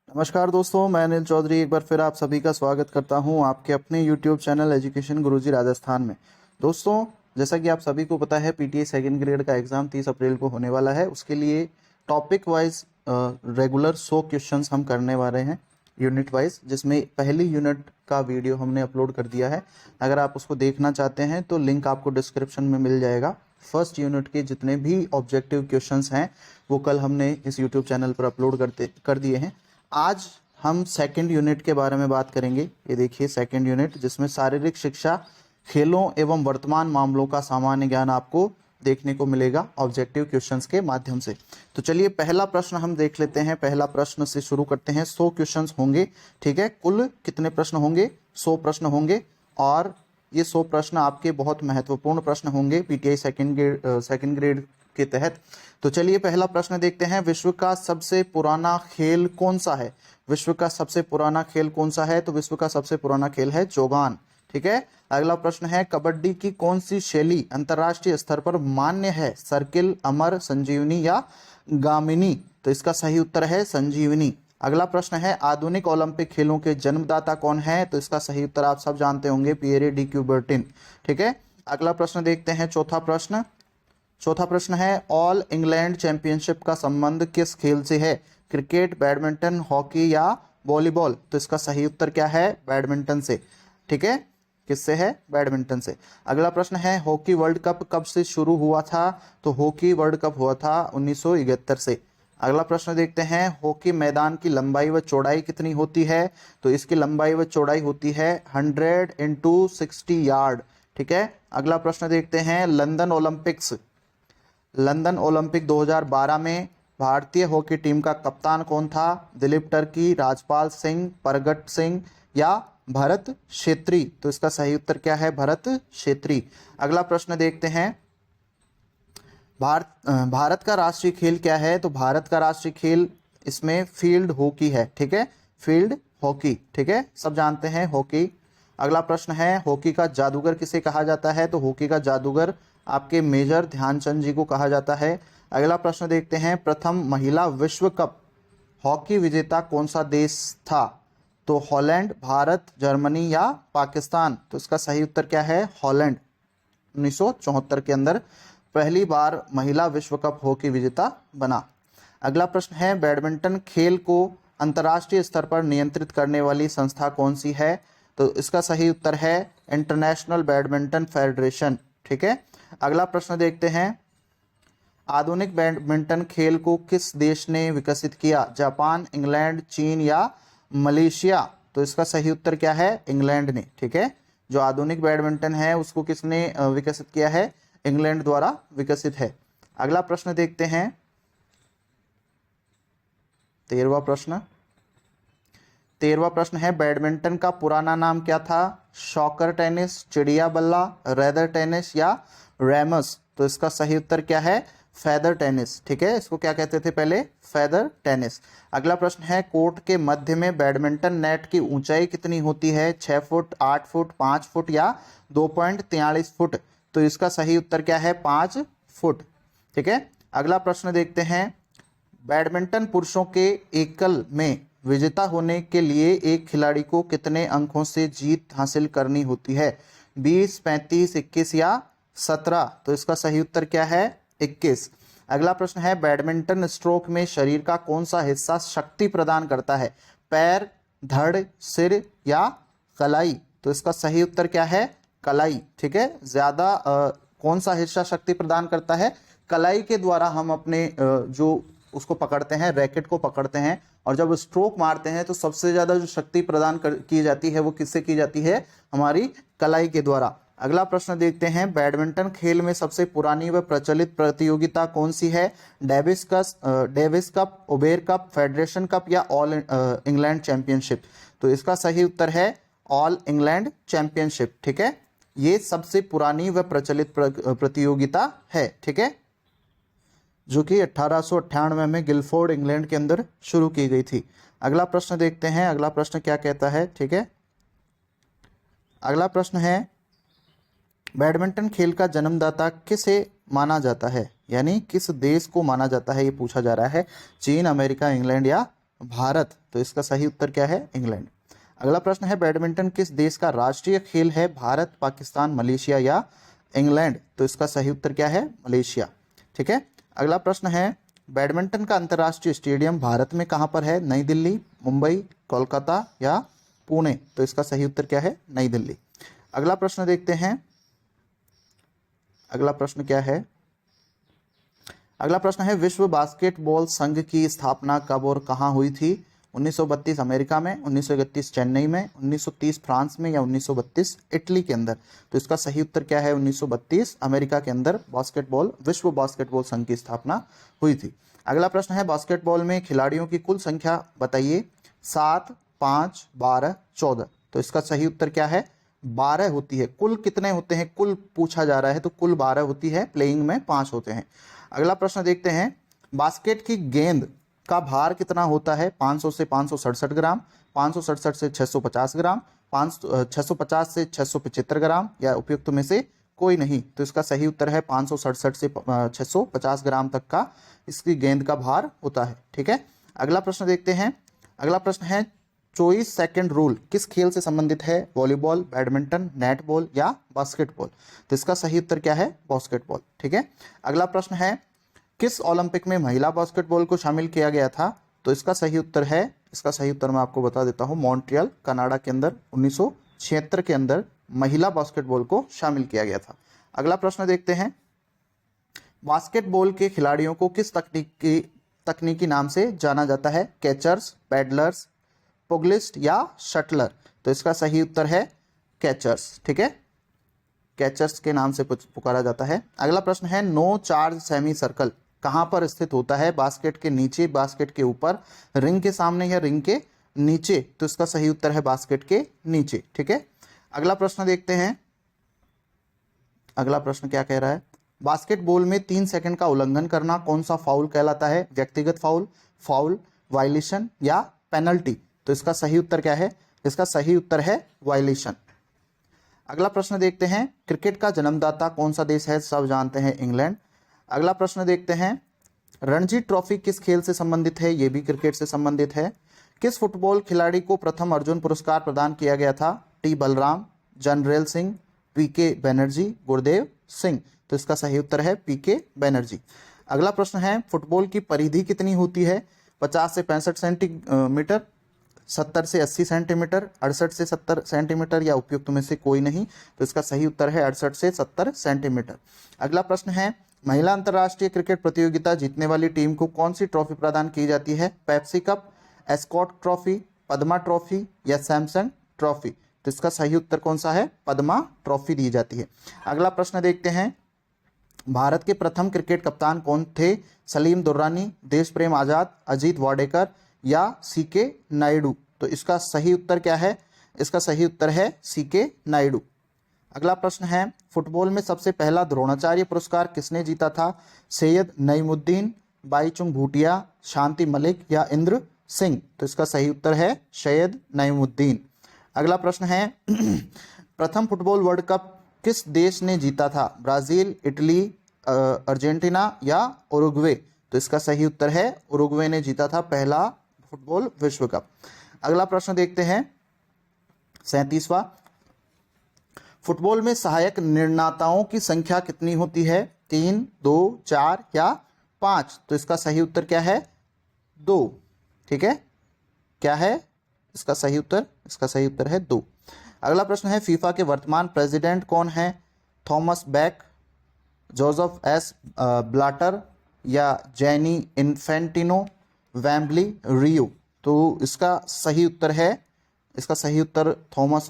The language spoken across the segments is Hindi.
नमस्कार दोस्तों, मैं अनिल चौधरी एक बार फिर आप सभी का स्वागत करता हूं आपके अपने YouTube चैनल एजुकेशन गुरुजी राजस्थान में। दोस्तों, जैसा कि आप सभी को पता है पीटीए सेकंड ग्रेड का एग्ज़ाम 30 अप्रैल को होने वाला है। उसके लिए टॉपिक वाइज रेगुलर 100 क्वेश्चंस हम करने वाले हैं यूनिट वाइज, जिसमें पहली यूनिट का वीडियो हमने अपलोड कर दिया है। अगर आप उसको देखना चाहते हैं तो लिंक आपको डिस्क्रिप्शन में मिल जाएगा। फर्स्ट यूनिट के जितने भी ऑब्जेक्टिव क्वेश्चंस हैं वो कल हमने इस यूट्यूब चैनल पर अपलोड कर दिए हैं। आज हम सेकंड यूनिट के बारे में बात करेंगे। ये देखिए सेकंड यूनिट, जिसमें शारीरिक शिक्षा, खेलों एवं वर्तमान मामलों का सामान्य ज्ञान आपको देखने को मिलेगा ऑब्जेक्टिव क्वेश्चंस के माध्यम से। तो चलिए पहला प्रश्न हम देख लेते हैं। पहला प्रश्न से शुरू करते हैं। 100 क्वेश्चंस होंगे, ठीक है। कुल कितने प्रश्न होंगे? 100 प्रश्न होंगे और ये 100 प्रश्न आपके बहुत महत्वपूर्ण प्रश्न होंगे पीटीआई सेकंड ग्रेड के तहत। तो चलिए पहला प्रश्न देखते हैं। विश्व का सबसे पुराना खेल कौन सा है? विश्व का सबसे पुराना खेल कौन सा है? तो विश्व का सबसे पुराना खेल है चौगान, ठीक है। अगला प्रश्न है, कबड्डी की कौन सी शैली अंतरराष्ट्रीय स्तर पर मान्य है? सर्किल, अमर, संजीवनी या गामिनी? तो इसका सही उत्तर है संजीवनी। अगला प्रश्न है, आधुनिक ओलंपिक खेलों के जन्मदाता कौन है? तो इसका सही उत्तर आप सब जानते होंगे, पियरे डी क्यूबर्टिन, ठीक है। अगला प्रश्न देखते हैं, चौथा प्रश्न है, ऑल इंग्लैंड चैंपियनशिप का संबंध किस खेल से है? क्रिकेट, बैडमिंटन, हॉकी या वॉलीबॉल? तो इसका सही उत्तर क्या है? बैडमिंटन से, ठीक है। किससे है? बैडमिंटन से। अगला प्रश्न है, हॉकी वर्ल्ड कप कब से शुरू हुआ था? तो हॉकी वर्ल्ड कप हुआ था 1971 से। अगला प्रश्न देखते हैं, हॉकी मैदान की लंबाई व चौड़ाई कितनी होती है? तो इसकी लंबाई व चौड़ाई होती है 100 × 60 यार्ड, ठीक है। अगला प्रश्न देखते हैं, लंदन ओलंपिक 2012 में भारतीय हॉकी टीम का कप्तान कौन था? दिलीप टर्की, राजपाल सिंह, प्रगट सिंह या भरत क्षेत्री? तो इसका सही उत्तर क्या है? भरत क्षेत्री। अगला प्रश्न देखते हैं, भारत का राष्ट्रीय खेल क्या है? तो भारत का राष्ट्रीय खेल इसमें फील्ड हॉकी है, ठीक है। फील्ड हॉकी, ठीक है, सब जानते हैं हॉकी। अगला प्रश्न है, हॉकी का जादूगर किसे कहा जाता है? तो हॉकी का जादूगर आपके मेजर ध्यानचंद जी को कहा जाता है। अगला प्रश्न देखते हैं, प्रथम महिला विश्व कप हॉकी विजेता कौन सा देश था? तो हॉलैंड, भारत, जर्मनी या पाकिस्तान? तो इसका सही उत्तर क्या है? हॉलैंड। 1974 के अंदर पहली बार महिला विश्व कप हॉकी विजेता बना। अगला प्रश्न है, बैडमिंटन खेल को अंतर्राष्ट्रीय स्तर पर नियंत्रित करने वाली संस्था कौन सी है? तो इसका सही उत्तर है इंटरनेशनल बैडमिंटन फेडरेशन, ठीक है। अगला प्रश्न देखते हैं, आधुनिक बैडमिंटन खेल को किस देश ने विकसित किया? जापान, इंग्लैंड, चीन या मलेशिया? तो इसका सही उत्तर क्या है? इंग्लैंड ने, ठीक है। जो आधुनिक बैडमिंटन है उसको किसने विकसित किया है? इंग्लैंड द्वारा विकसित है। अगला प्रश्न देखते हैं, 13वां प्रश्न है, बैडमिंटन का पुराना नाम क्या था? सॉकर टेनिस, चिड़िया बल्ला, रेदर टेनिस या रैमस? तो इसका सही उत्तर क्या है? फेदर टेनिस, ठीक है। इसको क्या कहते थे पहले? Feather tennis. अगला प्रश्न है, कोर्ट के मध्य में बैडमिंटन नेट की ऊंचाई कितनी होती है? 6 फुट, 8 फुट, 5 फुट या 2.43 फुट? तो इसका सही उत्तर क्या है? 5 फुट, ठीक है। अगला प्रश्न देखते हैं, बैडमिंटन पुरुषों के एकल में विजेता होने के लिए एक खिलाड़ी को कितने अंकों से जीत हासिल करनी होती है? 20, 35, 21 या 17? तो इसका सही उत्तर क्या है? 21। अगला प्रश्न है, बैडमिंटन स्ट्रोक में शरीर का कौन सा हिस्सा शक्ति प्रदान करता है? पैर, धड़, सिर या कलाई? तो इसका सही उत्तर क्या है? कलाई, ठीक है। ज्यादा कौन सा हिस्सा शक्ति प्रदान करता है? कलाई के द्वारा हम अपने जो उसको पकड़ते हैं, रैकेट को पकड़ते हैं, और जब स्ट्रोक मारते हैं तो सबसे ज्यादा जो शक्ति प्रदान की जाती है वो किससे की जाती है? हमारी कलाई के द्वारा। अगला प्रश्न देखते हैं, बैडमिंटन खेल में सबसे पुरानी व प्रचलित प्रतियोगिता कौन सी है? Davis cup, Uber cup, federation cup या ऑल इंग्लैंड चैंपियनशिप? तो इसका सही उत्तर है ऑल इंग्लैंड चैंपियनशिप, ठीक है। ये सबसे पुरानी व प्रचलित प्रतियोगिता है, ठीक है, जो कि 1898 में गिलफोर्ड इंग्लैंड के अंदर शुरू की गई थी। अगला प्रश्न देखते हैं, अगला प्रश्न क्या कहता है, ठीक है। अगला प्रश्न है, बैडमिंटन खेल का जन्मदाता किसे माना जाता है? यानी किस देश को माना जाता है, ये पूछा जा रहा है। चीन, अमेरिका, इंग्लैंड या भारत, तो इसका सही उत्तर क्या है? इंग्लैंड। अगला प्रश्न है बैडमिंटन किस देश का राष्ट्रीय खेल है? भारत, पाकिस्तान, मलेशिया या इंग्लैंड, तो इसका सही उत्तर क्या है? मलेशिया। ठीक है। अगला प्रश्न है बैडमिंटन का अंतर्राष्ट्रीय स्टेडियम भारत में कहाँ पर है? नई दिल्ली, मुंबई, कोलकाता या पुणे, तो इसका सही उत्तर क्या है? नई दिल्ली। अगला प्रश्न देखते हैं, अगला प्रश्न क्या है? अगला प्रश्न है विश्व बास्केटबॉल संघ की स्थापना कब और कहाँ हुई थी? 1932 अमेरिका में, 1931 चेन्नई में, 1930 फ्रांस में या 1932 इटली के अंदर, तो इसका सही उत्तर क्या है? 1932 अमेरिका के अंदर विश्व बास्केटबॉल संघ की स्थापना हुई थी। अगला प्रश्न है बास्केटबॉल में खिलाड़ियों की कुल संख्या बताइए। 7, 5, 12, 14, तो इसका सही उत्तर क्या है? 12 होती है। कुल कितने होते हैं? कुल पूछा जा रहा है तो कुल 12 होती है, प्लेइंग में 5 होते हैं। अगला प्रश्न देखते हैं बास्केट की गेंद का भार कितना होता है? 500 से 567 ग्राम, 567 से 650 ग्राम, 650 से 675 ग्राम या उपयुक्त में से कोई नहीं, तो इसका सही उत्तर है 567 से 650 ग्राम तक का इसकी गेंद का भार होता है। ठीक है। अगला प्रश्न देखते हैं, अगला प्रश्न है 24 सेकंड रूल किस खेल से संबंधित है? वॉलीबॉल, बैडमिंटन, नेटबॉल या बास्केटबॉल, तो इसका सही उत्तर क्या है? बास्केटबॉल। ठीक है। अगला प्रश्न है किस ओलंपिक में महिला बास्केटबॉल को शामिल किया गया था? तो इसका सही उत्तर है, इसका सही उत्तर मैं आपको बता देता हूं, मॉन्ट्रियल कनाडा के अंदर 1976 के अंदर महिला बास्केटबॉल को शामिल किया गया था। अगला प्रश्न देखते हैं बास्केटबॉल के खिलाड़ियों को किस तकनीकी नाम से जाना जाता है? कैचर्स, पैडलर्स, पुगलिस्ट या शटलर, तो इसका सही उत्तर है कैचर्स। ठीक है, कैचर्स के नाम से पुकारा जाता है। अगला प्रश्न है नो चार्ज सेमी सर्कल कहां पर स्थित होता है? बास्केट के नीचे, बास्केट के ऊपर, रिंग के सामने या रिंग के नीचे, तो इसका सही उत्तर है बास्केट के नीचे। ठीक है। अगला प्रश्न देखते हैं, अगला प्रश्न क्या कह रहा है? बास्केटबॉल में 3 सेकंड का उल्लंघन करना कौन सा फाउल कहलाता है? व्यक्तिगत फाउल, फाउल, वायलेशन या पेनल्टी, तो इसका सही उत्तर क्या है? इसका सही उत्तर है वायलेशन। अगला प्रश्न देखते हैं क्रिकेट का जन्मदाता कौन सा देश है? सब जानते हैं इंग्लैंड। अगला प्रश्न देखते हैं रणजी ट्रॉफी किस खेल से संबंधित है? ये भी क्रिकेट से संबंधित है। किस फुटबॉल खिलाड़ी को प्रथम अर्जुन पुरस्कार प्रदान किया गया था? टी बलराम, जनरल सिंह, पीके बनर्जी, गुरदेव सिंह, तो इसका सही उत्तर है पीके बनर्जी। अगला प्रश्न है फुटबॉल की परिधि कितनी होती है? 50 से 65 सेंटीमीटर, 70 से 80 सेंटीमीटर, 68 से 70 सेंटीमीटर या उपयुक्त में से कोई नहीं, तो इसका सही उत्तर है 68 से 70 सेंटीमीटर। अगला प्रश्न है महिला अंतर्राष्ट्रीय क्रिकेट प्रतियोगिता जीतने वाली टीम को कौन सी ट्रॉफी प्रदान की जाती है? Pepsi cup, Ascot trophy, Padma trophy या सैमसंग ट्रॉफी, तो इसका सही उत्तर कौन सा है? पद्मा ट्रॉफी दी जाती है। अगला प्रश्न देखते हैं भारत के प्रथम क्रिकेट कप्तान कौन थे? सलीम दुर्रानी, देश प्रेम आजाद, अजीत वाडेकर या सीके नायडू, तो इसका सही उत्तर क्या है? इसका सही उत्तर है सीके नायडू। अगला प्रश्न है फुटबॉल में सबसे पहला द्रोणाचार्य पुरस्कार किसने जीता था? सैयद नईमुद्दीन, बाईचुंग भूटिया, शांति मलिक या इंद्र सिंह, तो इसका सही उत्तर है सैयद नईमुद्दीन। अगला प्रश्न है प्रथम फुटबॉल वर्ल्ड कप किस देश ने जीता था? ब्राजील, इटली, अर्जेंटीना या उरुग्वे, तो इसका सही उत्तर है उरुग्वे ने जीता था पहला फुटबॉल विश्व कप। अगला प्रश्न देखते हैं 37वां फुटबॉल में सहायक निर्णाताओं की संख्या कितनी होती है? 3, 2, 4 या 5, तो इसका सही उत्तर क्या है? 2। ठीक है, क्या है इसका सही उत्तर? इसका सही उत्तर है 2। अगला प्रश्न है फीफा के वर्तमान प्रेसिडेंट कौन है? Thomas Bach, Joseph S Blatter या जैनी इन्फेंटिनो, वेम्बली, रियो, तो इसका सही उत्तर है, इसका सही उत्तर थॉमस।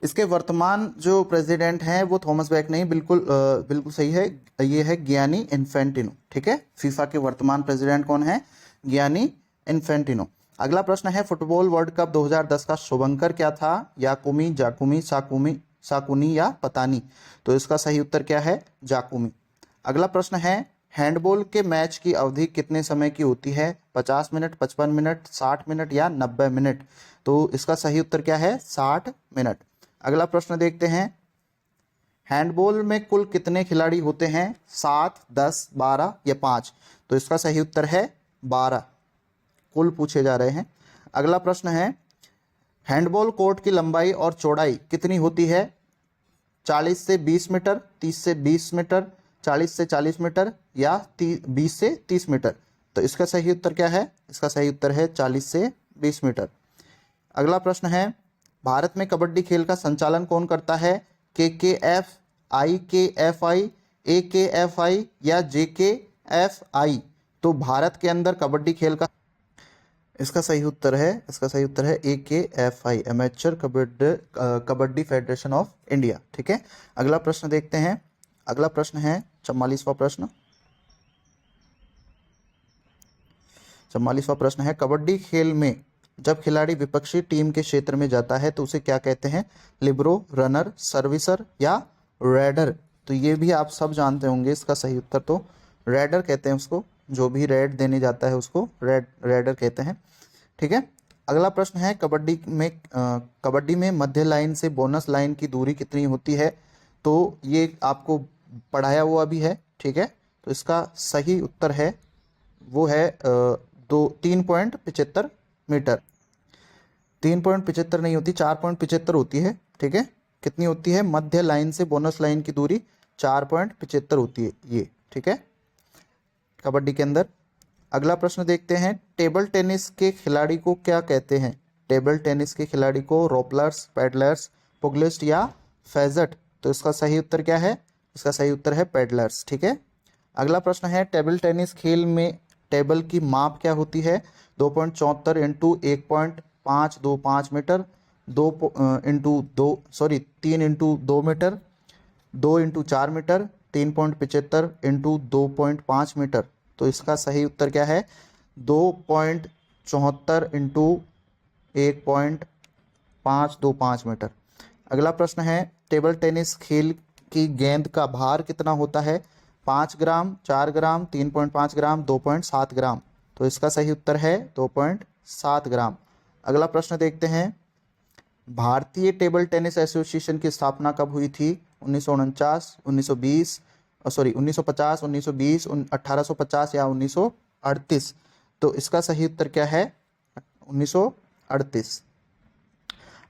इसके वर्तमान जो प्रेसिडेंट हैं वो थॉमस बैक नहीं, बिल्कुल सही है, ये है गियानी इन्फेंटिनो। ठीक है, फीफा के वर्तमान प्रेसिडेंट कौन है? Gianni Infantino. अगला प्रश्न है फुटबॉल वर्ल्ड कप 2010 का शुभंकर क्या था? याकुमी, जाकुमी, साकुनी या पतानी, तो इसका सही उत्तर क्या है? जाकुमी। अगला प्रश्न है हैंडबॉल के मैच की अवधि कितने समय की होती है? 50 मिनट, 55 मिनट, 60 मिनट या 90 मिनट, तो इसका सही उत्तर क्या है? 60 मिनट। अगला प्रश्न देखते हैं हैंडबॉल में कुल कितने खिलाड़ी होते हैं? 7, 10, 12 या 5, तो इसका सही उत्तर है 12। कुल पूछे जा रहे हैं। अगला प्रश्न है, हैंडबॉल कोर्ट की लंबाई और चौड़ाई कितनी होती है? 40 से 20 मीटर, 30 से 20 मीटर, 40 से 40 मीटर या 20 से 30 मीटर। तो इसका सही उत्तर क्या है? इसका सही उत्तर है 40 से 20 मीटर। अगला प्रश्न है, भारत में कबड्डी खेल का संचालन कौन करता है? KKF, IKFI, AKFI या JKFI। तो भारत के अंदर कबड्डी खेल का इसका सही उत्तर है AKFI, amateur kabaddi federation of India. ठीक है, अगला प्रश्न देखते हैं। अगला प्रश्न है 44वां प्रश्न। 44वां प्रश्न है, कबड्डी खेल में जब खिलाड़ी विपक्षी टीम के क्षेत्र में जाता है तो उसे क्या कहते हैं? लिबरो, रनर, सर्विसर या रेडर। तो ये भी आप सब जानते होंगे। इसका सही उत्तर तो रेडर कहते हैं उसको, जो भी रेड देने जाता है उसको रेडर कहते हैं। ठीक है, अगला प्रश्न है, कबड्डी में मध्य लाइन से बोनस लाइन की दूरी कितनी होती है? तो ये आपको पढ़ाया हुआ भी है। ठीक है, तो इसका सही उत्तर है वो है 3.75 मीटर। 3.75 नहीं होती, 4.75 होती है। ठीक है, कितनी होती है? मध्य लाइन से बोनस लाइन की दूरी 4.75 होती है ये। ठीक है, कबड्डी के अंदर। अगला प्रश्न देखते हैं, टेबल टेनिस के खिलाड़ी को क्या कहते हैं? टेबल टेनिस के खिलाड़ी को रोपलर्स, पैडलर्स, पुगलिस्ट या फेजट। तो इसका सही उत्तर क्या है? इसका सही उत्तर है पैडलर्स। ठीक है, अगला प्रश्न है, टेबल टेनिस खेल में टेबल की माप क्या होती है? 2.74 into 1.525 metre, 3 into 2 metre, 2 into 4 metre, 3.75 into 2.5 metre. तो इसका सही उत्तर क्या है? 2.74 इंटू 1.525 मीटर। अगला प्रश्न है, टेबल टेनिस खेल की गेंद का भार कितना होता है? 5 ग्राम, 4 ग्राम, 3.5 ग्राम, 2.7 ग्राम। तो इसका सही उत्तर है 2.7 ग्राम। अगला प्रश्न देखते हैं, भारतीय टेबल टेनिस एसोसिएशन की स्थापना कब हुई थी? 1949, 1920, 1950, 1920, 1850 या 1938। तो इसका सही उत्तर क्या है? 1938।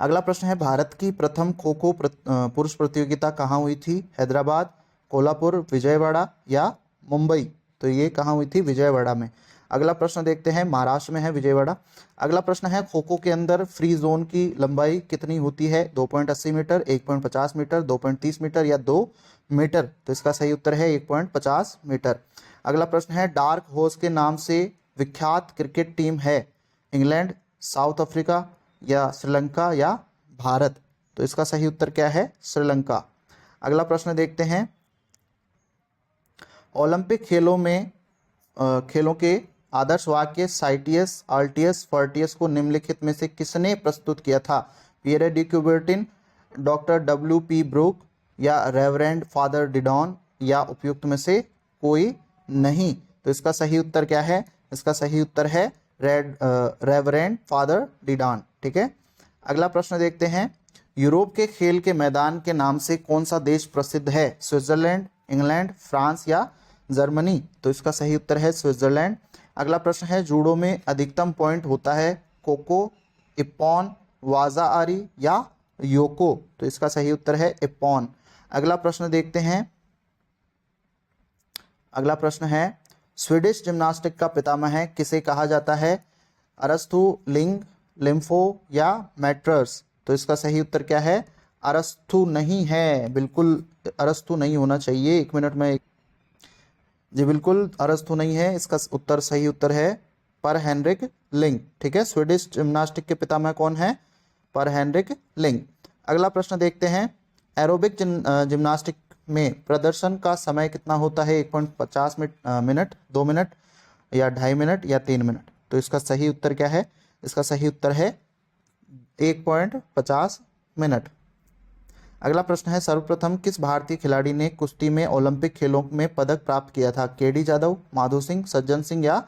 अगला प्रश्न है, भारत की प्रथम खो खो पुरुष प्रतियोगिता कहाँ हुई थी? हैदराबाद, कोल्हापुर, विजयवाड़ा या मुंबई। तो ये कहाँ हुई थी? विजयवाड़ा में। अगला प्रश्न देखते हैं, महाराष्ट्र में है विजयवाड़ा। अगला प्रश्न है, खो खो के अंदर फ्री जोन की लंबाई कितनी होती है? 2.80 मीटर, 1.50 मीटर, 2.30 मीटर या 2 मीटर। तो इसका सही उत्तर है 1.50 मीटर। अगला प्रश्न है, डार्क हॉर्स के नाम से विख्यात क्रिकेट टीम है? इंग्लैंड, साउथ अफ्रीका या श्रीलंका या भारत। तो इसका सही उत्तर क्या है? श्रीलंका। अगला प्रश्न देखते हैं, ओलंपिक खेलों के आदर्श वाक्य साइटियस, आल्टियस, फर्टियस को निम्नलिखित में से किसने प्रस्तुत किया था? Pierre de Coubertin, doctor WP Brooke या रेवरेंड फादर डिडॉन या उपयुक्त में से कोई नहीं। तो इसका सही उत्तर क्या है? इसका सही उत्तर है रेवरेंड फादर डिडॉन। ठीक है, अगला प्रश्न देखते हैं, यूरोप के खेल के मैदान के नाम से कौन सा देश प्रसिद्ध है? स्विट्जरलैंड, इंग्लैंड, फ्रांस या जर्मनी। तो इसका सही उत्तर है स्विट्जरलैंड। अगला प्रश्न है, जूडो में अधिकतम पॉइंट होता है? कोको, इप्पॉन, वाजा आरी या योको। तो इसका सही उत्तर है इप्पॉन। अगला प्रश्न देखते हैं, अगला प्रश्न है, स्वीडिश जिम्नास्टिक का पितामह किसे कहा जाता है? अरस्तु, लिंग, लिम्फो या मैट्रस। तो इसका सही उत्तर क्या है? अरस्तु नहीं है, बिल्कुल अरस्तु नहीं होना चाहिए। 1 मिनट में जी बिल्कुल अरस्तु नहीं है। इसका उत्तर सही उत्तर है पर हेनरिक लिंग। ठीक है, स्वीडिश जिम्नास्टिक के पितामह कौन है? पर हेनरिक लिंग। अगला प्रश्न देखते हैं, एरोबिक जिम्नास्टिक में प्रदर्शन का समय कितना होता है? 1.50 मिनट, 2 मिनट या 2.5 मिनट या 3 मिनट। तो इसका सही उत्तर क्या है? इसका सही उत्तर है 1.50 मिनट। अगला प्रश्न है, सर्वप्रथम किस भारतीय खिलाड़ी ने कुश्ती में ओलंपिक खेलों में पदक प्राप्त किया था? केडी जादव, माधो सिंह, सज्जन सिंह या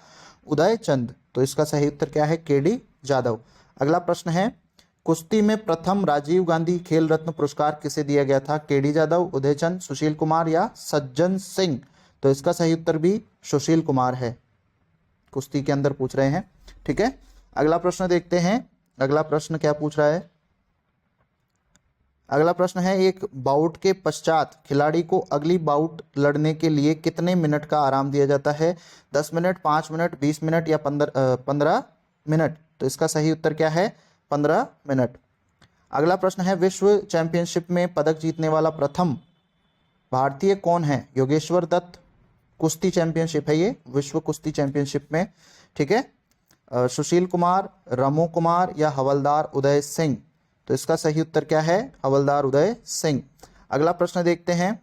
उदय चंद। तो इसका सही उत्तर क्या है? केडी जादव। अगला प्रश्न है, कुश्ती में प्रथम राजीव गांधी खेल रत्न पुरस्कार किसे दिया गया था? केडी जादव, उदय चंद, सुशील कुमार या सज्जन सिंह। तो इसका सही उत्तर भी सुशील कुमार है। कुश्ती के अंदर पूछ रहे हैं। ठीक है। अगला प्रश्न देखते हैं, अगला प्रश्न क्या पूछ रहा है। अगला प्रश्न है, एक बाउट के पश्चात खिलाड़ी को अगली बाउट लड़ने के लिए कितने मिनट का आराम दिया जाता है? 10 मिनट, 5 मिनट, 20 मिनट या 15 मिनट? तो इसका सही उत्तर क्या है? 15 मिनट। अगला प्रश्न है, विश्व चैंपियनशिप में पदक जीतने वाला प्रथम भारतीय कौन है? योगेश्वर दत्त, कुश्ती चैंपियनशिप है ये, विश्व कुश्ती चैंपियनशिप में, ठीक है। सुशील कुमार, रमो कुमार या हवलदार उदय सिंह? तो इसका सही उत्तर क्या है? हवलदार उदय सिंह। अगला प्रश्न देखते हैं,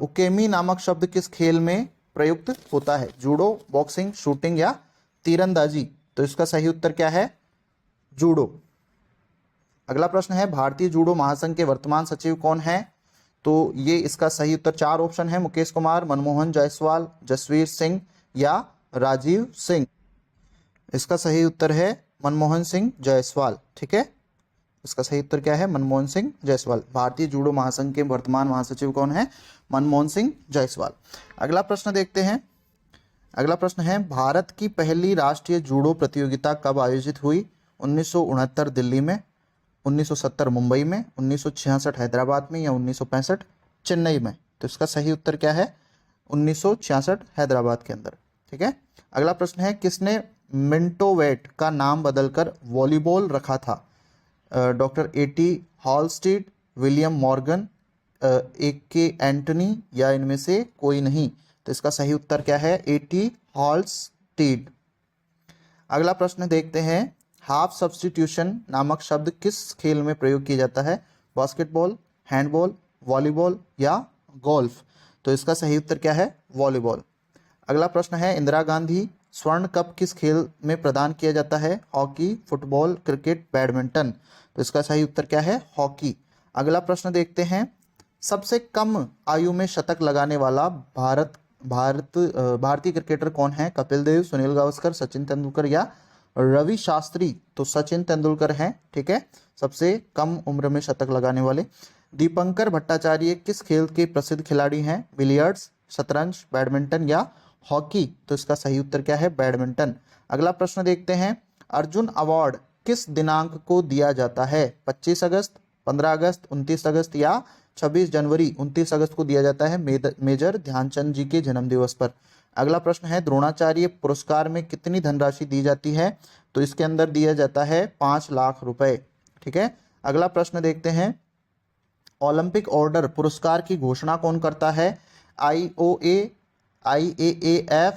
उकेमी नामक शब्द किस खेल में प्रयुक्त होता है? जूडो, बॉक्सिंग, शूटिंग या तीरंदाजी? तो इसका सही उत्तर क्या है? जूडो। अगला प्रश्न है, भारतीय जूडो महासंघ के वर्तमान सचिव कौन है? तो ये इसका सही उत्तर, 4 ऑप्शन है, मुकेश कुमार, मनमोहन जायसवाल, जसवीर सिंह या राजीव सिंह। इसका सही उत्तर है मनमोहन सिंह जायसवाल, ठीक है। इसका सही उत्तर क्या है? मनमोहन सिंह जायसवाल। भारतीय जूडो महासंघ के वर्तमान महासचिव कौन है? मनमोहन सिंह जायसवाल। अगला प्रश्न देखते हैं, अगला प्रश्न है, भारत की पहली राष्ट्रीय जूडो प्रतियोगिता कब आयोजित हुई? 1969 दिल्ली में, 1970 मुंबई में, 1966 हैदराबाद में या 1965 चेन्नई में? तो इसका सही उत्तर क्या है? 1966 हैदराबाद के अंदर, ठीक है। अगला प्रश्न है, किसने मिंटोवेट का नाम बदलकर वॉलीबॉल रखा था? Doctor A.T. Halstead, William Morgan, A.K. Antony या इनमें से कोई नहीं? तो इसका सही उत्तर क्या है? A.T. हॉलस्टीड। अगला प्रश्न देखते हैं, हाफ सब्स्टिट्यूशन नामक शब्द किस खेल में प्रयोग किया जाता है? बास्केटबॉल, हैंडबॉल, वॉलीबॉल या गोल्फ? तो इसका सही उत्तर क्या है? वॉलीबॉल। अगला प्रश्न है, इंदिरा गांधी स्वर्ण कप किस खेल में प्रदान किया जाता है? Hockey, football, cricket, badminton? तो इसका सही उत्तर क्या है? हॉकी। अगला प्रश्न देखते हैं, सबसे कम आयु में शतक लगाने वाला भारतीय क्रिकेटर कौन है? कपिल देव, सुनील गावस्कर, सचिन तेंदुलकर या रवि शास्त्री? तो सचिन तेंदुलकर हैं, ठीक है, सबसे कम उम्र में शतक लगाने वाले। दीपंकर भट्टाचार्य किस खेल के प्रसिद्ध खिलाड़ी हैं? बिलियर्ड्स, शतरंज, बैडमिंटन या हॉकी? तो इसका सही उत्तर क्या है? बैडमिंटन। अगला प्रश्न देखते हैं, अर्जुन अवार्ड किस दिनांक को दिया जाता है? 25 अगस्त, 15 अगस्त, 29 अगस्त या 26 जनवरी? 29 अगस्त को दिया जाता है मेजर ध्यानचंद जी के जन्म दिवस पर। अगला प्रश्न है, द्रोणाचार्य पुरस्कार में कितनी धनराशि दी जाती है? तो इसके अंदर दिया जाता है 5 लाख रुपए, ठीक है। अगला प्रश्न देखते हैं, ओलंपिक ऑर्डर पुरस्कार की घोषणा कौन करता है? IOA, IAAF,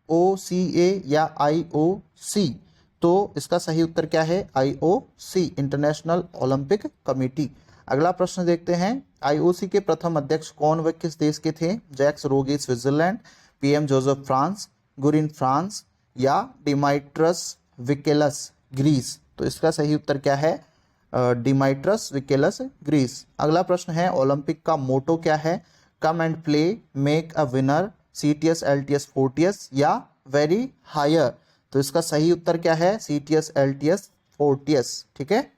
OCA या IOC? तो इसका सही उत्तर क्या है? IOC, international Olympic committee. अगला प्रश्न देखते हैं, IOC के प्रथम अध्यक्ष कौन व किस देश के थे? जैक्स रोगे Switzerland, PM Joseph France, Guerin France या डिमाइट्रस विकेलस ग्रीस? तो इसका सही उत्तर क्या है? डिमाइट्रस विकेलस ग्रीस। अगला प्रश्न है, ओलंपिक का मोटो क्या है? Come and play, make a winner, CTS LTS Fortius या वेरी हायर? तो इसका सही उत्तर क्या है? CTS LTS फोर्टियस, ठीक है।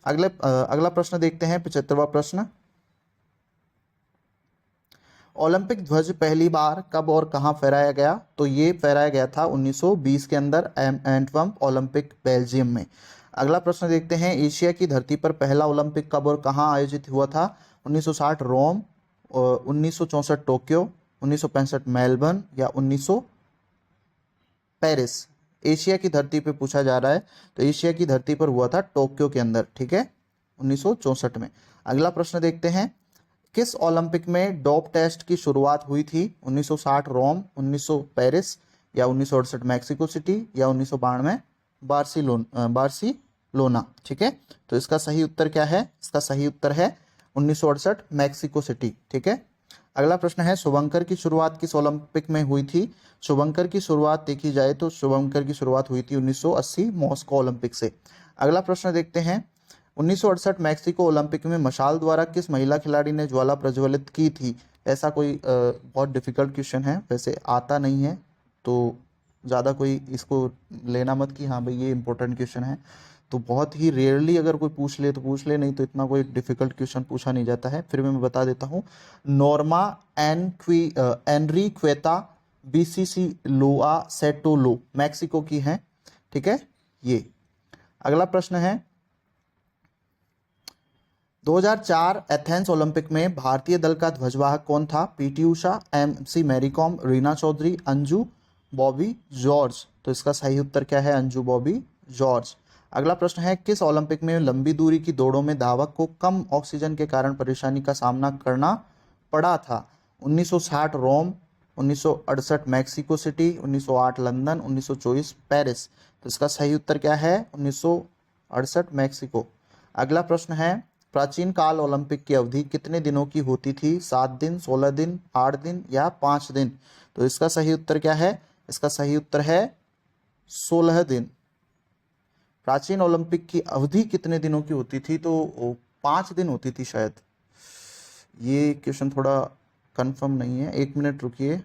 अगला प्रश्न देखते हैं, 75वां प्रश्न, ओलंपिक ध्वज पहली बार कब और कहां फहराया गया? तो ये फहराया गया था 1920 के अंदर एंटवर्प ओलंपिक, बेल्जियम में। अगला प्रश्न देखते हैं, एशिया की धरती पर पहला ओलंपिक कब और कहां आयोजित हुआ था? 1960 रोम, 1964 टोक्यो, 1965 मेलबर्न या 1900 पेरिस? एशिया की धरती पे पूछा जा रहा है, तो एशिया की धरती पर हुआ था टोक्यो के अंदर, ठीक है, 1964 में। अगला प्रश्न देखते हैं, किस ओलंपिक में डोप टेस्ट की शुरुआत हुई थी? 1960 रोम, 1900 पेरिस या 1968 मैक्सिको सिटी या 1992 बार्सिलोना, ठीक है। तो इसका सही उत्तर क्या है? इसका सही उत्तर है 1968 मैक्सिको सिटी, ठीक है। अगला प्रश्न है, शुभंकर की शुरुआत किस ओलंपिक में हुई थी? शुभंकर की शुरुआत देखी जाए तो शुभंकर की शुरुआत हुई थी 1980 मॉस्को ओलंपिक से। अगला प्रश्न देखते हैं, 1968 मैक्सिको ओलंपिक में मशाल द्वारा किस महिला खिलाड़ी ने ज्वाला प्रज्वलित की थी? ऐसा कोई बहुत डिफिकल्ट क्वेश्चन है, वैसे आता नहीं है तो ज़्यादा कोई इसको लेना मत कि हाँ भाई ये इंपॉर्टेंट क्वेश्चन है, तो बहुत ही रेयरली अगर कोई पूछ ले तो पूछ ले, नहीं तो इतना कोई डिफिकल्ट क्वेश्चन पूछा नहीं जाता है। फिर मैं बता देता हूँ, नॉर्मा एनरिक्वेता बीसीसी लोआ सेटोलो, मैक्सिको की हैं, ठीक है ये। अगला प्रश्न है 2004 एथेंस ओलंपिक में भारतीय दल का ध्वजवाहक कौन था? पीटी उषा, एमसी मैरी कॉम, रीना चौधरी, अंजू बॉबी जॉर्ज। तो इसका सही उत्तर क्या है? अंजू बॉबी जॉर्ज। अगला प्रश्न है किस ओलंपिक में लंबी दूरी की दौड़ों में धावक को कम ऑक्सीजन के कारण परेशानी का सामना करना पड़ा था? 1960 रोम, 1968 मैक्सिको सिटी, 1908 लंदन, 1924 पेरिस। तो इसका सही उत्तर क्या है? 1968 मैक्सिको। अगला प्रश्न है प्राचीन काल ओलंपिक की अवधि कितने दिनों की होती थी? 7 दिन, 16 दिन, 8 दिन या 5 दिन? तो इसका सही उत्तर क्या है? इसका सही उत्तर है 16 दिन। प्राचीन ओलंपिक की अवधि कितने दिनों की होती थी? तो 5 दिन होती थी शायद। ये क्वेश्चन थोड़ा कंफर्म नहीं है, 1 मिनट रुकिए।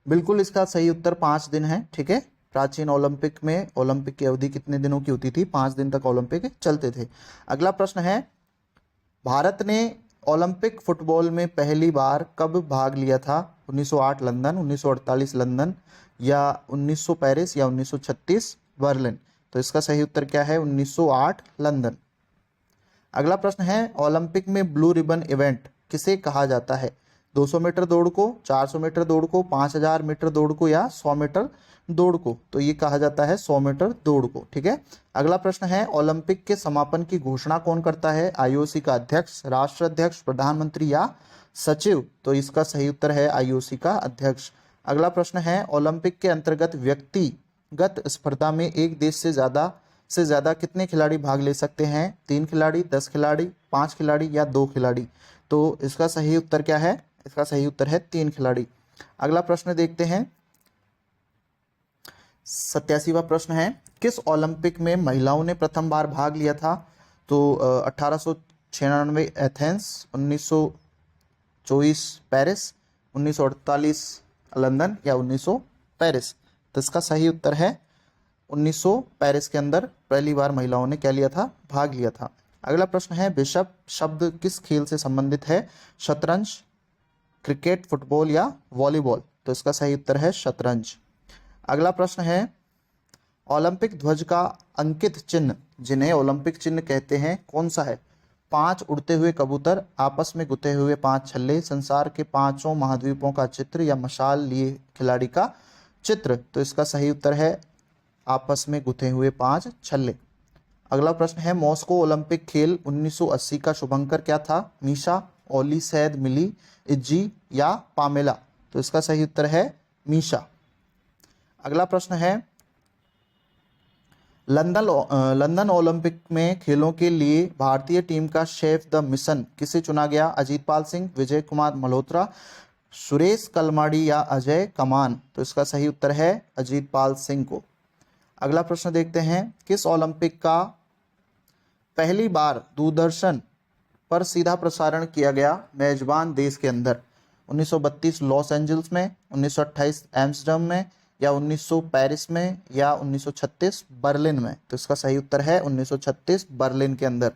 बिल्कुल इसका सही उत्तर 5 दिन है, ठीक है। प्राचीन ओलंपिक में ओलंपिक की अवधि कितने दिनों की होती थी? 5 दिन तक ओलंपिक चलते थे। अगला प्रश्न है भारत ने ओलंपिक फुटबॉल में पहली बार कब भाग लिया था? 1908 लंदन, 1948 लंदन या 1900 पेरिस या 1936 बर्लिन? तो इसका सही उत्तर क्या है? 1908 लंदन। अगला प्रश्न है ओलंपिक में ब्लू रिबन इवेंट किसे कहा जाता है? 200 मीटर दौड़ को, 400 मीटर दौड़ को, 5000 मीटर दौड़ को या 100 मीटर दौड़ को? तो ये कहा जाता है 100 मीटर दौड़ को, ठीक है। अगला प्रश्न है ओलंपिक के समापन की घोषणा कौन करता है? आईओसी का अध्यक्ष, राष्ट्र अध्यक्ष, प्रधानमंत्री या सचिव? तो इसका सही उत्तर है आईओसी का अध्यक्ष। अगला प्रश्न है ओलंपिक के अंतर्गत व्यक्तिगत स्पर्धा में एक देश से ज्यादा कितने खिलाड़ी भाग ले सकते हैं? 3 खिलाड़ी, 10 खिलाड़ी, 5 खिलाड़ी या 2 खिलाड़ी? तो इसका सही उत्तर क्या है? इसका सही उत्तर है 3 खिलाड़ी। अगला प्रश्न देखते हैं 87वां प्रश्न है किस ओलंपिक में महिलाओं ने प्रथम बार भाग लिया था? तो 1896 एथेंस, 1924 पेरिस, 1948 लंदन या 1900 पेरिस? तो इसका सही उत्तर है 1900 पेरिस के अंदर पहली बार महिलाओं ने क्या लिया था? भाग लिया था। अगला प्रश्न है बिशप शब्द किस खेल से संबंधित है? शतरंज, क्रिकेट, फुटबॉल या वॉलीबॉल? तो इसका सही उत्तर है शतरंज। अगला प्रश्न है ओलंपिक ध्वज का अंकित चिन्ह जिन्हें ओलंपिक चिन्ह कहते हैं कौन सा है? 5 उड़ते हुए कबूतर, आपस में गुथे हुए 5 छल्ले, संसार के 5 महाद्वीपों का चित्र या मशाल लिए खिलाड़ी का चित्र? तो इसका सही उत्तर है आपस में गुथे हुए 5 छल्ले। अगला प्रश्न है मॉस्को ओलंपिक खेल 1980 का शुभंकर क्या था? मीशा, ओली, सैद, मिली, इज्जी या पामेला? तो इसका सही उत्तर है मीशा। अगला प्रश्न है लंदन ओलंपिक में खेलों के लिए भारतीय टीम का शेफ द मिशन किसे चुना गया? अजीतपाल सिंह, विजय कुमार मल्होत्रा, सुरेश कलमाडी या अजय कमान? तो इसका सही उत्तर है अजीतपाल सिंह को। अगला प्रश्न देखते हैं किस ओलंपिक का पहली बार दूरदर्शन पर सीधा प्रसारण किया गया मेजबान देश के अंदर? 1932 लॉस एंजल्स में, 1928 एम्स्टर्डम में या 1900 पेरिस में या 1936 बर्लिन में? तो इसका सही उत्तर है 1936 बर्लिन के अंदर।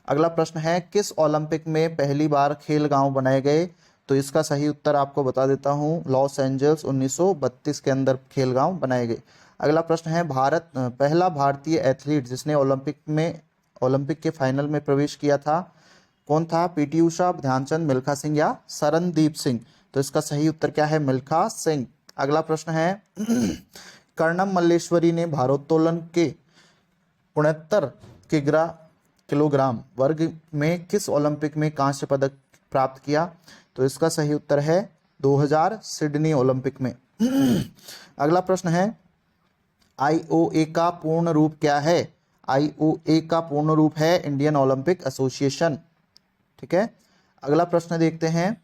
अगला प्रश्न है किस ओलंपिक में पहली बार खेल गांव बनाए गए? तो इसका सही उत्तर आपको बता देता हूं लॉस एंजल्स 1932 के अंदर खेल गांव बनाए गए। अगला प्रश्न है पहला भारतीय एथलीट जिसने ओलंपिक के फाइनल में प्रवेश किया था कौन था? पीटी उषा, ध्यानचंद, मिल्खा सिंह या शरणदीप सिंह? तो इसका सही उत्तर क्या है? मिल्खा सिंह। अगला प्रश्न है कर्णम मल्लेश्वरी ने भारोत्तोलन के 69 किलोग्राम वर्ग में किस ओलंपिक में कांस्य पदक प्राप्त किया? तो इसका सही उत्तर है 2000 सिडनी ओलंपिक में। अगला प्रश्न है आईओए का पूर्ण रूप क्या है? आईओए का पूर्ण रूप है इंडियन ओलंपिक एसोसिएशन, ठीक है। अगला प्रश्न देखते हैं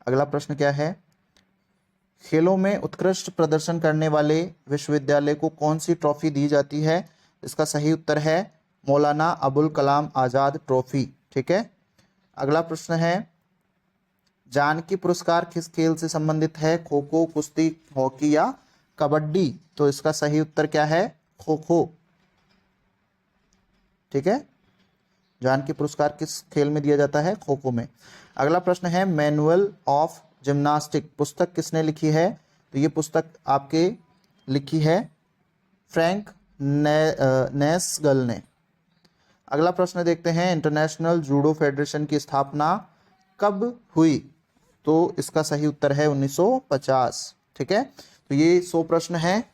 अगला प्रश्न क्या है खेलों में उत्कृष्ट प्रदर्शन करने वाले विश्वविद्यालय को कौन सी ट्रॉफी दी जाती है? इसका सही उत्तर है मौलाना अबुल कलाम आजाद ट्रॉफी, ठीक है। अगला प्रश्न है जानकी पुरस्कार किस खेल से संबंधित है? खो खो, कुश्ती, हॉकी या कबड्डी? तो इसका सही उत्तर क्या है? खो खो, ठीक है। जानकी पुरस्कार किस खेल में दिया जाता है? खो खो में। अगला प्रश्न है मैनुअल ऑफ जिम्नास्टिक पुस्तक किसने लिखी है? तो ये पुस्तक आपके लिखी है फ्रैंक नेसगल ने। अगला प्रश्न देखते हैं इंटरनेशनल जूडो फेडरेशन की स्थापना कब हुई? तो इसका सही उत्तर है 1950। ठीक है, तो ये 100 प्रश्न हैं।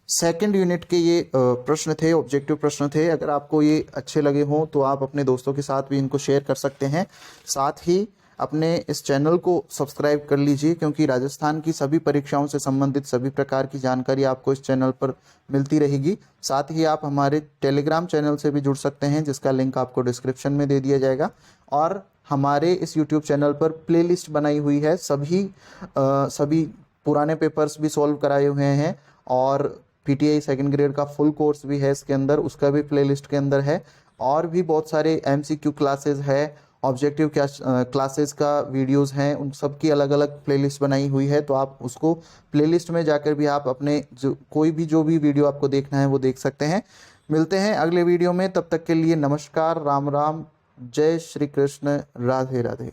सेकंड यूनिट के ये प्रश्न थे, ऑब्जेक्टिव प्रश्न थे। अगर आपको ये अच्छे लगे हों तो आप अपने दोस्तों के साथ भी इनको शेयर कर सकते हैं। साथ ही अपने इस चैनल को सब्सक्राइब कर लीजिए, क्योंकि राजस्थान की सभी परीक्षाओं से संबंधित सभी प्रकार की जानकारी आपको इस चैनल पर मिलती रहेगी। साथ ही आप हमारे टेलीग्राम चैनल से भी जुड़ सकते हैं, जिसका लिंक आपको डिस्क्रिप्शन में दे दिया जाएगा। और हमारे इस यूट्यूब चैनल पर प्लेलिस्ट बनाई हुई है, सभी पुराने पेपर्स भी सॉल्व कराए हुए हैं, और पीटीआई सेकंड ग्रेड का फुल कोर्स भी है इसके अंदर, उसका भी प्लेलिस्ट के अंदर है। और भी बहुत सारे एमसीक्यू क्लासेस है, ऑब्जेक्टिव क्लासेस का वीडियोस हैं, उन सब की अलग अलग प्लेलिस्ट बनाई हुई है। तो आप उसको प्लेलिस्ट में जाकर भी आप अपने जो भी वीडियो आपको देखना है वो देख सकते हैं। मिलते हैं अगले वीडियो में, तब तक के लिए नमस्कार, राम राम, जय श्री कृष्ण, राधे राधे।